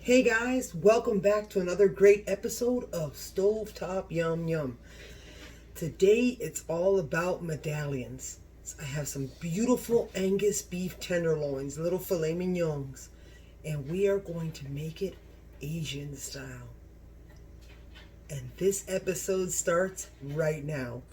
Hey guys, welcome back to another great episode of Stovetop Yum Yum. Today it's all about medallions. I have some beautiful Angus beef tenderloins, little filet mignons, and we are going to make it Asian style. And this episode starts right now.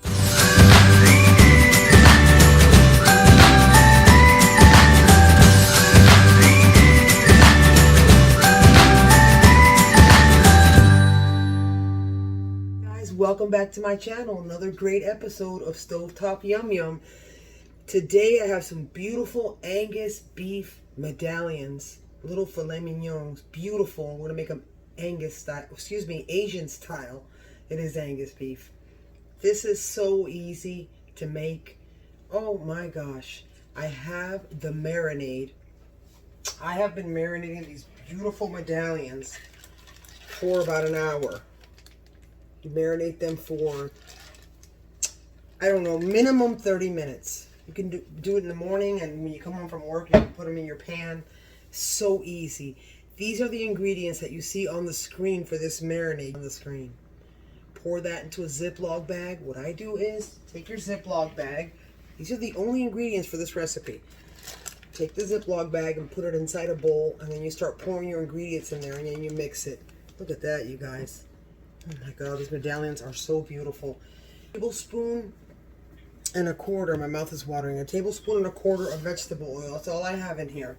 Welcome back to my channel. Another great episode of Stovetop Yum Yum. Today I have some beautiful Angus beef medallions, little filet mignons, beautiful. I'm going to make them Asian style. It is Angus beef. This is so easy to make. Oh my gosh. I have the marinade. I have been marinating these beautiful medallions for about an hour. You marinate them for, I don't know, minimum 30 minutes. You can do it in the morning, and when you come home from work, you can put them in your pan. So easy. These are the ingredients that you see on the screen for this marinade on the screen. Pour that into a Ziploc bag. What I do is take your Ziploc bag. These are the only ingredients for this recipe. Take the Ziploc bag and put it inside a bowl, and then you start pouring your ingredients in there, and then you mix it. Look at that, you guys. Oh my God, these medallions are so beautiful. A tablespoon and a quarter, my mouth is watering, a tablespoon and a quarter of vegetable oil. That's all I have in here.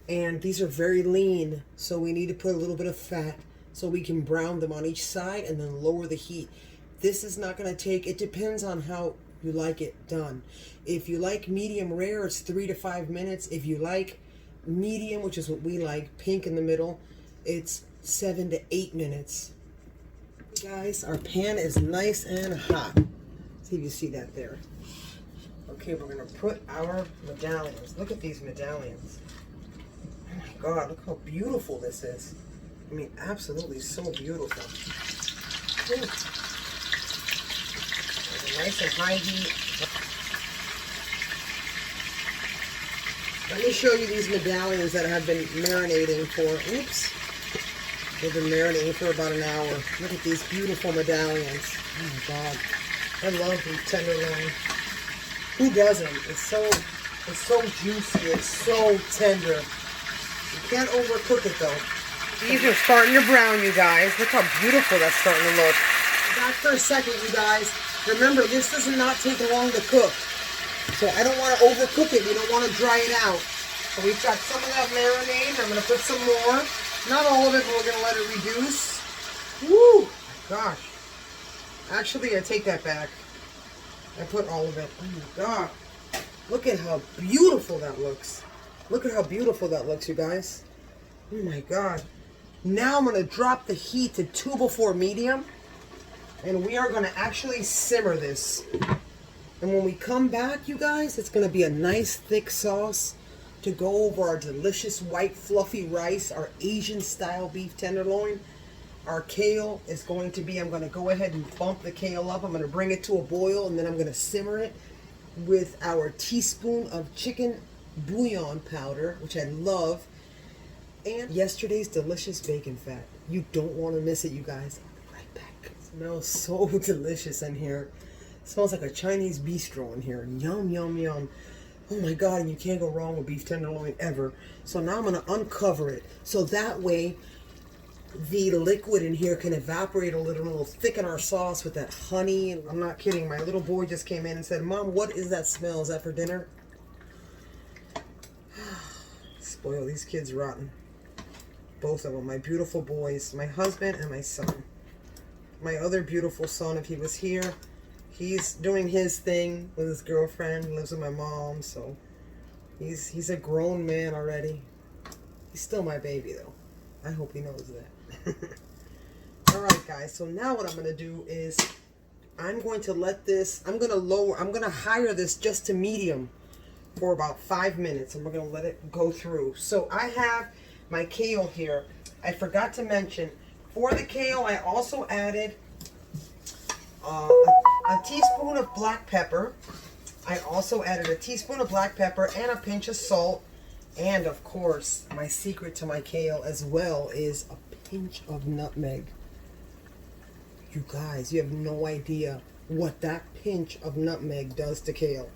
And these are very lean, so we need to put a little bit of fat so we can brown them on each side and then lower the heat. This is not going to take, it depends on how you like it done. If you like medium rare, it's 3 to 5 minutes. If you like medium, which is what we like, pink in the middle, it's 7 to 8 minutes. Guys, our pan is nice and hot. See if you see that there. Okay, we're going to put our medallions. Look at these medallions. Oh my God, look how beautiful this is. I mean, absolutely so beautiful. Ooh. Nice and high heat. Let me show you these medallions that I have been marinating for. Oops. They've been marinating for about an hour. Look at these beautiful medallions. Oh my God. I love beef tenderloin. Who doesn't? It's so juicy. It's so tender. You can't overcook it though. These are starting to brown, you guys. Look how beautiful that's starting to look. Back for a second, you guys. Remember, this does not take long to cook. So I don't want to overcook it. We don't want to dry it out. So we've got some of that marinade. I'm going to put some more. Not all of it, but we're going to let it reduce. Woo! Gosh. Actually, I take that back. I put all of it. Oh my God. Look at how beautiful that looks. Look at how beautiful that looks, you guys. Oh my God. Now I'm going to drop the heat to 2 before medium. And we are going to actually simmer this. And when we come back, you guys, it's going to be a nice thick sauce to go over our delicious white fluffy rice, our Asian style beef tenderloin. Our kale is going to be, I'm going to go ahead and bump the kale up. I'm going to bring it to a boil, and then I'm going to simmer it with our teaspoon of chicken bouillon powder, which I love, and yesterday's delicious bacon fat. You don't want to miss it, you guys. I'll be right back. It smells so delicious in here. It smells like a Chinese bistro in here. Yum, yum, yum. Oh my God, and you can't go wrong with beef tenderloin ever. So now I'm going to uncover it. So that way, the liquid in here can evaporate a little and it'll thicken our sauce with that honey. And I'm not kidding. My little boy just came in and said, Mom, what is that smell? Is that for dinner? Spoil these kids rotten. Both of them. My beautiful boys. My husband and my son. My other beautiful son, if he was here, he's doing his thing with his girlfriend. He lives with my mom, so he's a grown man already. He's still my baby, though. I hope he knows that. Alright, guys, so now what I'm going to do is I'm going to let this, I'm going to higher this just to medium for about 5 minutes, and we're going to let it go through. So I have my kale here. I forgot to mention, for the kale, I also added a teaspoon of black pepper. I also added a teaspoon of black pepper and a pinch of salt And of course, my secret to my kale as well is a pinch of nutmeg. You guys, you have no idea what that pinch of nutmeg does to kale.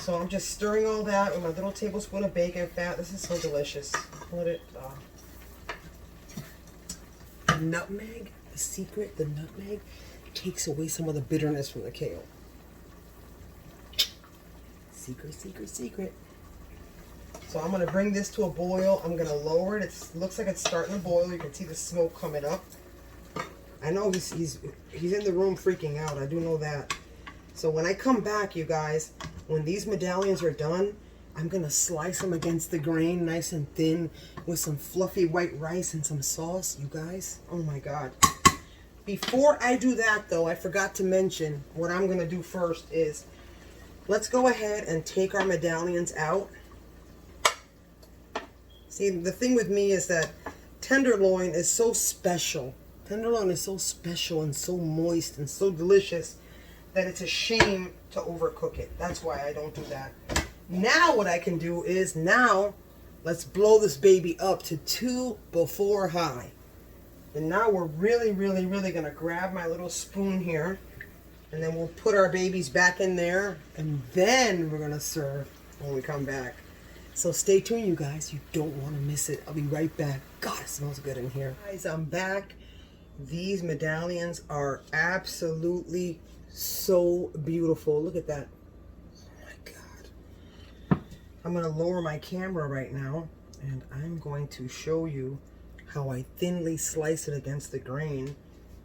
So I'm just stirring all that with my little tablespoon of bacon fat. This is so delicious. Let it, nutmeg, the secret, the nutmeg takes away some of the bitterness from the kale. Secret, secret, secret. So I'm going to bring this to a boil. I'm going to lower it. It looks like it's starting to boil. You can see the smoke coming up. I know he's in the room freaking out. I do know that. So when I come back, you guys, when these medallions are done, I'm going to slice them against the grain nice and thin with some fluffy white rice and some sauce, you guys. Oh my God. Before I do that, though, I forgot to mention what I'm going to do first is let's go ahead and take our medallions out. See, the thing with me is that tenderloin is so special. Tenderloin is so special and so moist and so delicious that it's a shame to overcook it. That's why I don't do that. Now what I can do is let's blow this baby up to 2 before high. And now we're really going to grab my little spoon here. And then we'll put our babies back in there. And then we're going to serve when we come back. So stay tuned, you guys. You don't want to miss it. I'll be right back. God, it smells good in here. Guys, I'm back. These medallions are absolutely so beautiful. Look at that. Oh my God. I'm going to lower my camera right now. And I'm going to show you how I thinly slice it against the grain.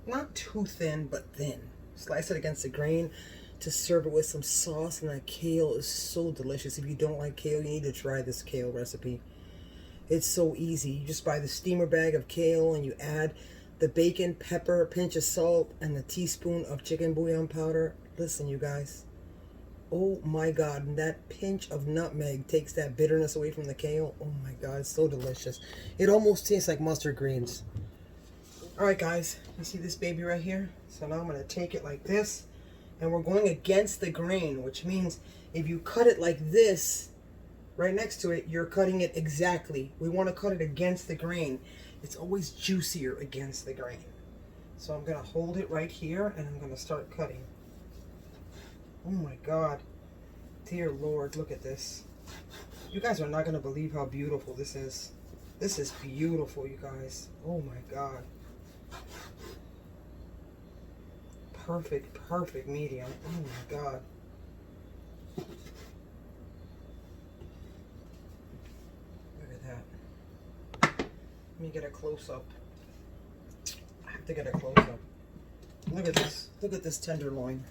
Not too thin, but thin. Slice it against the grain to serve it with some sauce, and that kale is so delicious. If you don't like kale, you need to try this kale recipe. It's so easy. You just buy the steamer bag of kale and you add the bacon, pepper, a pinch of salt, and a teaspoon of chicken bouillon powder. Listen, you guys. Oh my God, and that pinch of nutmeg takes that bitterness away from the kale. Oh my God, it's so delicious. It almost tastes like mustard greens. All right, guys, you see this baby right here? So now I'm going to take it like this, and we're going against the grain, which means if you cut it like this, right next to it, you're cutting it exactly. We want to cut it against the grain. It's always juicier against the grain. So I'm going to hold it right here, and I'm going to start cutting. Oh my God. Dear Lord, look at this. You guys are not going to believe how beautiful this is. This is beautiful, you guys. Oh my God. Perfect medium. Oh my God. Look at that. Let me get a close-up. I have to get a close-up. Look at this. Look at this tenderloin.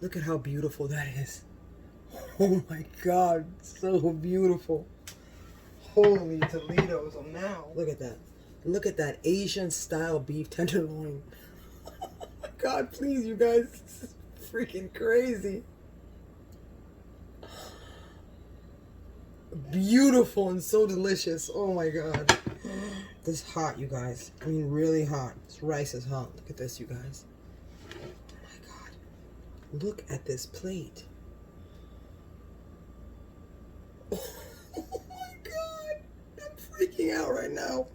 Look at how beautiful that is. Oh my God. So beautiful. Holy Toledo's. Now. Look at that. Look at that Asian style beef tenderloin. Oh my God, please, you guys. This is freaking crazy. Beautiful and so delicious. Oh my God. This is hot, you guys. I mean, really hot. This rice is hot. Look at this, you guys. Oh my God. Look at this plate. Oh my God. I'm freaking out right now.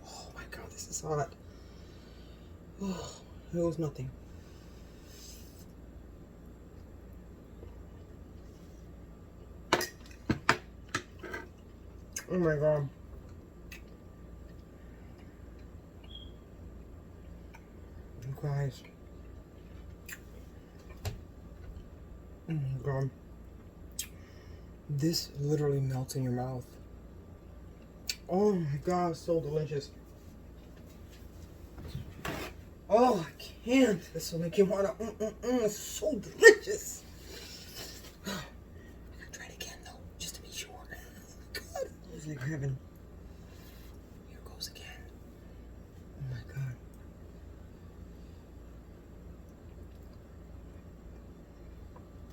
Oh my God, this is hot. Oh, it was nothing. Oh my God. You guys. Oh my God. This literally melts in your mouth. Oh my God, so delicious. Oh, I can't. This will make you want to, it's so delicious. I'm going to try it again, though, just to be sure. God, it's like heaven. Here goes again. Oh my God.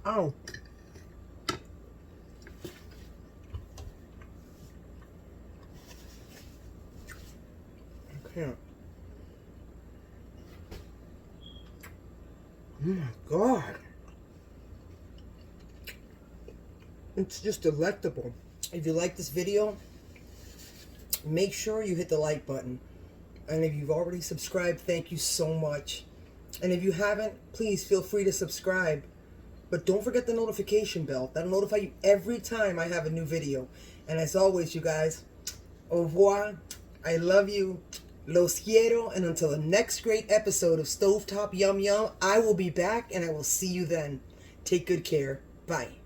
Ow. I can't. Oh my God. It's just delectable. If you like this video, make sure you hit the like button. And if you've already subscribed, thank you so much. And if you haven't, please feel free to subscribe. But don't forget the notification bell. That'll notify you every time I have a new video. And as always, you guys, au revoir. I love you. Los quiero. And until the next great episode of Stovetop Yum Yum, I will be back and I will see you then. Take good care. Bye.